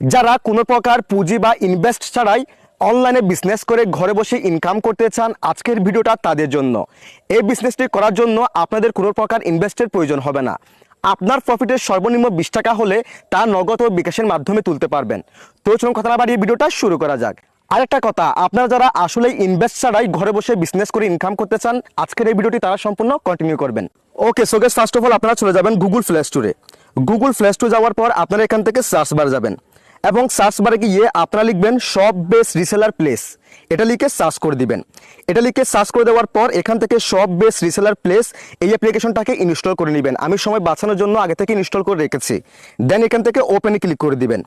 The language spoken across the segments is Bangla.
যারা কোনো প্রকার পুঁজি বা ইনভেস্ট ছাড়াই অনলাইনে বিজনেস করে ঘরে বসে ইনকাম করতে চান, আজকের ভিডিওটা তাদের জন্য। এই বিজনেসটি করার জন্য আপনাদের কোনো প্রকার ইনভেস্টের প্রয়োজন হবে না। আপনার প্রফিটের সর্বনিম্ন 20 টাকা হলে তা নগদ ও বিকাশের মাধ্যমে তুলতে পারবেন। তো চলুন কথা না বাড়িয়ে ভিডিওটা শুরু করা যাক। আরেকটা কথা, আপনারা যারা আসলে ইনভেস্ট ছাড়াই ঘরে বসে বিজনেস করে ইনকাম করতে চান, আজকের এই ভিডিওটি তারা সম্পূর্ণ কন্টিনিউ করবেন। Okay, so guys, first of all আপনারা চলে যাবেন গুগল প্লে স্টোরে। গুগল প্লে স্টোরে যাওয়ার পর আপনারা এখান থেকে সার্চ বার যাবেন এবং সার্চ বারে গিয়ে আপনারা লিখবেন শপ বেস রিসেলার প্লেস। এটা লিখে সার্চ করে দিবেন। এটা লিখে সার্চ করে দেওয়ার পর এখান থেকে শপ বেস রিসেলার প্লেস এই অ্যাপ্লিকেশনটাকে ইনস্টল করে নেবেন। আমি সময় বাঁচানোর জন্য আগে থেকে ইনস্টল করে রেখেছি। দেন এখান থেকে ওপেনে ক্লিক করে দিবেন।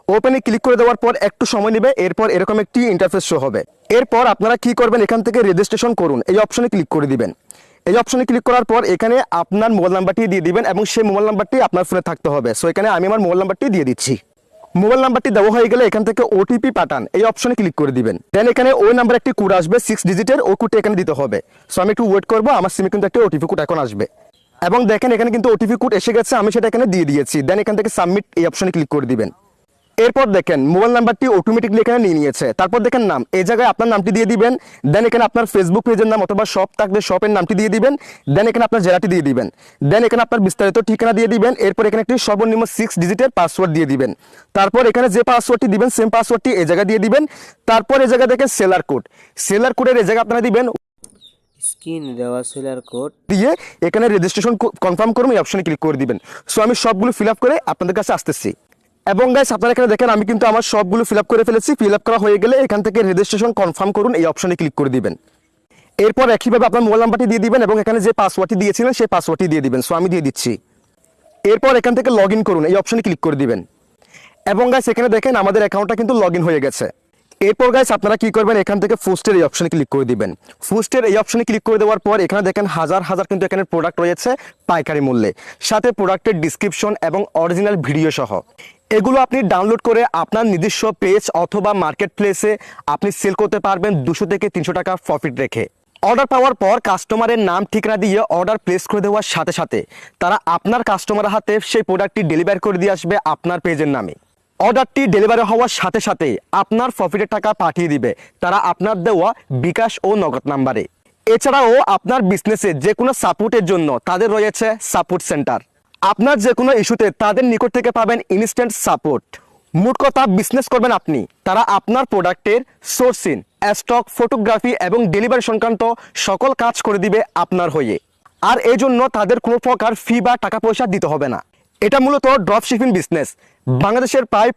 ওপেনে ক্লিক করে দেওয়ার পর একটু সময় নেবে, এরপর এরকম একটি ইন্টারফেস শো হবে। এরপর আপনারা কি করবেন, এখান থেকে রেজিস্ট্রেশন করুন এই অপশনে ক্লিক করে দিবেন। এই অপশনে ক্লিক করার পর এখানে আপনার মোবাইল নাম্বারটি দিয়ে দিবেন এবং সেই মোবাইল নাম্বারটি আপনার ফোনে থাকতে হবে। সো এখানে আমি আমার মোবাইল নাম্বারটি দিয়ে দিচ্ছি। মোবাইল নাম্বারটি দেওয়া হয়ে গেলে এখান থেকে ওটিপি পাঠান এই অপশনে ক্লিক করে দিবেন। দেন এখানে ওই নাম্বার একটি কোড আসবে 6 ডিজিটের, ওই কোডটি এখানে দিতে হবে। সো আমি একটু ওয়েট করবো, আমার সিমে কিন্তু একটা ওটিপি কোড এখন আসবে এবং দেখেন এখানে কিন্তু ওটিপি কোড এসে গেছে, আমি সেটা এখানে দিয়ে দিয়েছি। দেন এখান থেকে সাবমিট এই অপশনে ক্লিক করে দিবেন। এরপর দেখেন মোবাইল নাম্বারটি অটোমেটিকলি এখানে নিয়ে নিয়েছে। তারপর দেখেন নাম, এই জায়গায় আপনার নামটি দিয়ে দিবেন। দেন এখানে আপনার ফেসবুক পেজের নাম অথবা শপ থাকলে শপের নামটি দিয়ে দিবেন। দেন এখানে আপনার জেলাটি দিয়ে দিবেন। দেন এখানে আপনার বিস্তারিত ঠিকানা দিয়ে দিবেন। এরপর এখানে একটি সর্বনিম্ন 6 ডিজিটের পাসওয়ার্ড দিয়ে দিবেন। তারপর এখানে যে পাসওয়ার্ডটি দিবেন সেম পাসওয়ার্ডটি এই জায়গায় দিয়ে দিবেন। তারপর এই জায়গায় দেখেন সেলার কোড, সেলার কোডের এই জায়গায় আপনারা দিবেন স্ক্রিন দেওয়া সেলার কোড দিয়ে এখানে রেজিস্ট্রেশন কনফার্ম করুন এই অপশনে ক্লিক করে দিবেন। সো আমি সবগুলো ফিল আপ করে আপনাদের কাছে আসতেছি এবং গাইস আপনারা এখানে দেখেন আমি কিন্তু আমার সবগুলো ফিল আপ করে ফেলেছি। ফিল আপ করা হয়ে গেলে এখান থেকে রেজিস্ট্রেশন কনফার্ম করুন এই অপশনে ক্লিক করে দিবেন। এরপর একইভাবে আপনার মোবাইল নাম্বারটি দিয়ে দিবেন এবং এখানে যে পাসওয়ার্ডটি দিয়েছিলেন সেই পাসওয়ার্ডটি দিয়ে দিবেন। সো আমি দিয়ে দিচ্ছি। এরপর এখান থেকে লগ ইন করুন এই অপশনে ক্লিক করে দিবেন এবং গাইস এখানে দেখেন আমাদের অ্যাকাউন্টটা কিন্তু লগ ইন হয়ে গেছে। এরপর গাইস আপনারা কি করবেন, এখান থেকে ফুস্টের এই অপশনে ক্লিক করে দিবেন। ফুস্টের এই অপশনে ক্লিক করে দেওয়ার পর এখানে দেখেন হাজার হাজার কিন্তু এখানে প্রোডাক্ট রয়েছে পাইকারি মূল্যে, সাথে প্রোডাক্টের ডিসক্রিপশন এবং অরিজিনাল ভিডিও সহ। এগুলো আপনি ডাউনলোড করে আপনার নিজস্ব পেজ অথবা মার্কেট প্লেসে আপনি সেল করতে পারবেন 200 থেকে 300 টাকা প্রফিট রেখে। অর্ডার পাওয়ার পর কাস্টমারের নাম ঠিকানা দিয়ে অর্ডার প্লেস করে দেওয়ার সাথে সাথে তারা আপনার কাস্টমারের হাতে সেই প্রোডাক্টটি ডেলিভারি করে দিয়ে আসবে আপনার পেজের নামে। অর্ডারটি ডেলিভারি হওয়ার সাথে সাথে আপনার প্রফিটের টাকা পাঠিয়ে দিবে তারা আপনার দেওয়া বিকাশ ও নগদ নাম্বারে। এছাড়াও আপনার বিজনেসে যে কোনো সাপোর্টের জন্য তাদের রয়েছে সাপোর্ট সেন্টার। আপনার যে কোনো ইস্যুতে তাদের নিকট থেকে পাবেন ইনস্ট্যান্ট সাপোর্ট। মোট কথা বিজনেস করবেন আপনি, তারা আপনার প্রোডাক্টের সোর্সিং, স্টক, ফটোগ্রাফি এবং ডেলিভারি সংক্রান্ত সকল কাজ করে দিবে আপনার হয়ে। আর এই জন্য তাদের কোনো প্রকার ফি বা টাকা পয়সা দিতে হবে না। এটা মূলত ড্রপ শিপিং বিজনেস। বাংলাদেশের প্রায়